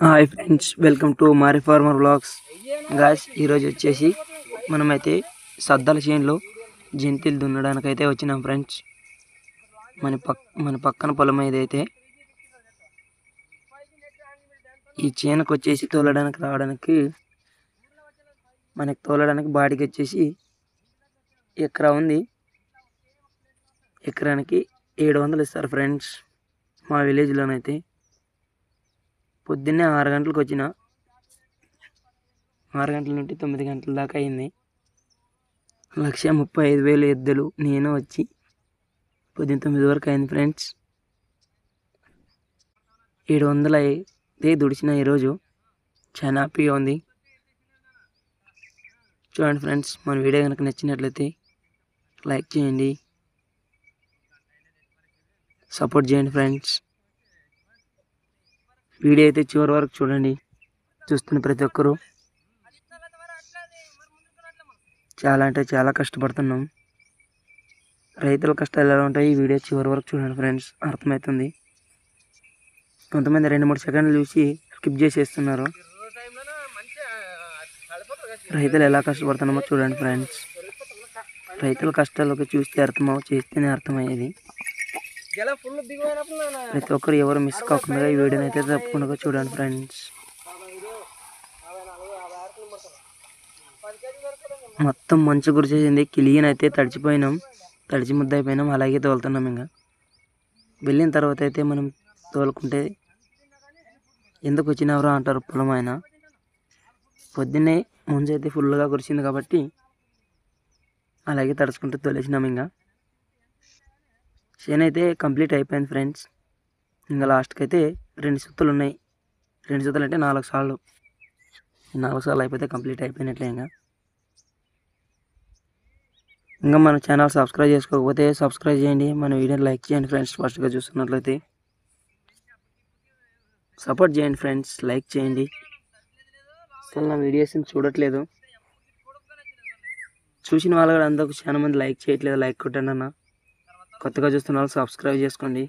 Hi friends, welcome to మారి farmer vlogs. Guys, ఈరోజు వచ్చేసి మనమైతే సద్దాల చేనులో జంతిలు దున్నడానికైతే వచ్చినాం ఫ్రెండ్స్. మన పక్కన పొలం ఏదైతే ఈ చేనుకు వచ్చేసి రావడానికి మనకి తోలడానికి బాడికి వచ్చేసి ఎకరా ఉంది. ఎకరానికి 700 ఇస్తారు ఫ్రెండ్స్. మా విలేజ్లోనైతే పొద్దున్నే 6 గంటలకు వచ్చిన 6 గంటల నుండి 9 గంటల దాకా అయింది. 1,35,000 ఎద్దులు నేను వచ్చి పొద్దున్న 9 వరకు అయింది ఫ్రెండ్స్. 700 అయితే దుడిచిన ఈరోజు. చాలా హ్యాపీగా ఉంది. చూడండి ఫ్రెండ్స్, మన వీడియో కనుక నచ్చినట్లయితే లైక్ చేయండి, సపోర్ట్ చేయండి ఫ్రెండ్స్. వీడియో అయితే చివరి వరకు చూడండి. చూస్తున్న ప్రతి ఒక్కరూ చాలా అంటే చాలా కష్టపడుతున్నాం. రైతుల కష్టాలు ఎలా ఉంటాయి ఈ వీడియో చివరి వరకు చూడండి ఫ్రెండ్స్, అర్థమవుతుంది. కొంతమంది 2-3 సెకండ్లు చూసి స్కిప్ చేసేస్తున్నారు. రైతులు ఎలా కష్టపడుతున్నామో చూడండి ఫ్రెండ్స్. రైతుల కష్టాలకు చూస్తే చేస్తేనే అర్థమయ్యేది. ప్రతి ఒక్కరు ఎవరు మిస్ కాకుండా ఈ వీడియోని అయితే తప్పకుండా చూడండి ఫ్రెండ్స్. మొత్తం మంచు కురిచేసింది. కిలియన్ అయితే తడిచి ముద్ద అయిపోయినాం. అలాగే తోలుతున్నాం. ఇంకా వెళ్ళిన తర్వాత అయితే మనం తోలుకుంటే ఎందుకు వచ్చినవరా అంటారు పొలం ఆయన. పొద్దున్నే మంచు అయితే ఫుల్గా కురిసింది కాబట్టి అలాగే తడుచుకుంటూ తోలేసినాం. ఇంకా చేను అయితే కంప్లీట్ అయిపోయింది ఫ్రెండ్స్. ఇంకా లాస్ట్కి అయితే 2 సుత్తులు ఉన్నాయి. 2 సుత్తులు అంటే 4 సార్లు. 4 సార్లు అయిపోతే కంప్లీట్ అయిపోయినట్లే. ఇంకా మన ఛానల్ సబ్స్క్రైబ్ చేసుకోకపోతే సబ్స్క్రైబ్ చేయండి. మన వీడియోని లైక్ చేయండి ఫ్రెండ్స్. ఫస్ట్గా చూస్తున్నట్లయితే సపోర్ట్ చేయండి ఫ్రెండ్స్, లైక్ చేయండి. అసలు నా వీడియోస్ని చూడట్లేదు. చూసిన వాళ్ళు కూడా అందరూ చాలా మంది లైక్ చేయట్లేదు. లైక్ కొట్టండి అన్న. కొత్తగా చూస్తున్న వాళ్ళు సబ్స్క్రైబ్ చేసుకోండి.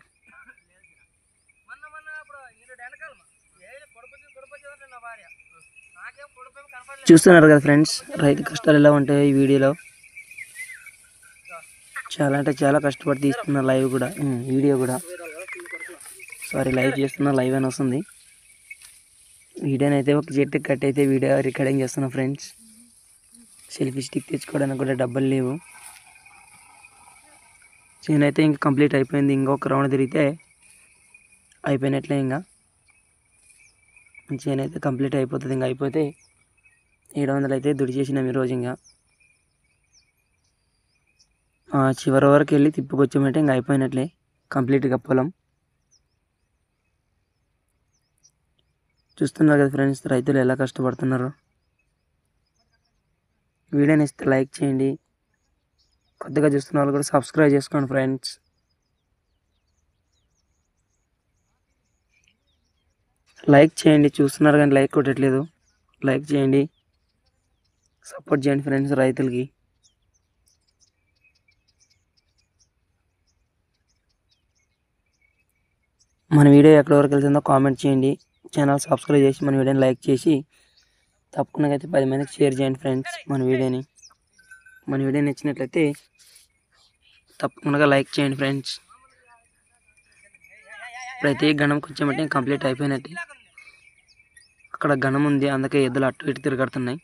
చూస్తున్నారు కదా ఫ్రెండ్స్, రైతు కష్టాలు ఎలా ఉంటాయో ఈ వీడియోలో. చాలా అంటే చాలా కష్టపడి తీస్తున్న వీడియో కూడా లైవ్ చేస్తున్న లైవ్ అని వస్తుంది. వీడియోని అయితే ఒక చెట్టుకి కట్ అయితే వీడియో రికార్డింగ్ చేస్తున్నా ఫ్రెండ్స్. సెల్ఫీ స్టిక్ తెచ్చుకోవడానికి కూడా డబ్బులు లేవు. చేను అయితే ఇంకా కంప్లీట్ అయిపోయింది. ఇంకొక రౌండ్ తిరిగితే అయిపోయినట్లే. ఇంకా చేను అయితే కంప్లీట్ అయిపోతుంది. ఇంకా అయిపోతే 700 అయితే దుడిచేసినాం ఈరోజు. ఇంకా చివరి వరకు వెళ్ళి తిప్పుకొచ్చామంటే ఇంకా అయిపోయినట్లే కంప్లీట్గా పొలం. చూస్తున్నారు కదా ఫ్రెండ్స్, రైతులు ఎలా కష్టపడుతున్నారు. వీడియోని ఇస్తే లైక్ చేయండి. కొత్తగా చూస్తున్న వాళ్ళు కూడా సబ్స్క్రైబ్ చేసుకోండి ఫ్రెండ్స్. లైక్ చేయండి. చూస్తున్నారు కానీ లైక్ కొట్టట్లేదు. లైక్ చేయండి, సపోర్ట్ చేయండి ఫ్రెండ్స్ రైతులకి. మన వీడియో ఎక్కడి వరకు వెళ్తుందో కామెంట్ చేయండి. ఛానల్ సబ్స్క్రైబ్ చేసి మన వీడియోని లైక్ చేసి తప్పకుండా అయితే 10 మందికి షేర్ చేయండి ఫ్రెండ్స్. మన వీడియో నచ్చినట్లయితే తప్పకుండా లైక్ చేయండి ఫ్రెండ్స్. ప్రతి గణం కొంచెం కంప్లీట్ అయిపోయినట్టే. అక్కడ గణం ఉంది, అందుకే ఎద్దులు అటు ఇటు తిరగడుతున్నాయి.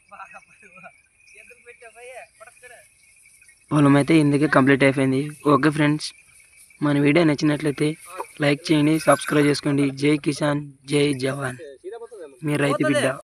పొలం అయితే ఇందుకే కంప్లీట్ అయిపోయింది. ఓకే ఫ్రెండ్స్, మన వీడియో నచ్చినట్లయితే లైక్ చేయండి, సబ్స్క్రైబ్ చేసుకోండి. జై కిసాన్, జై జవాన్, మీ రైతు బిడ్డ.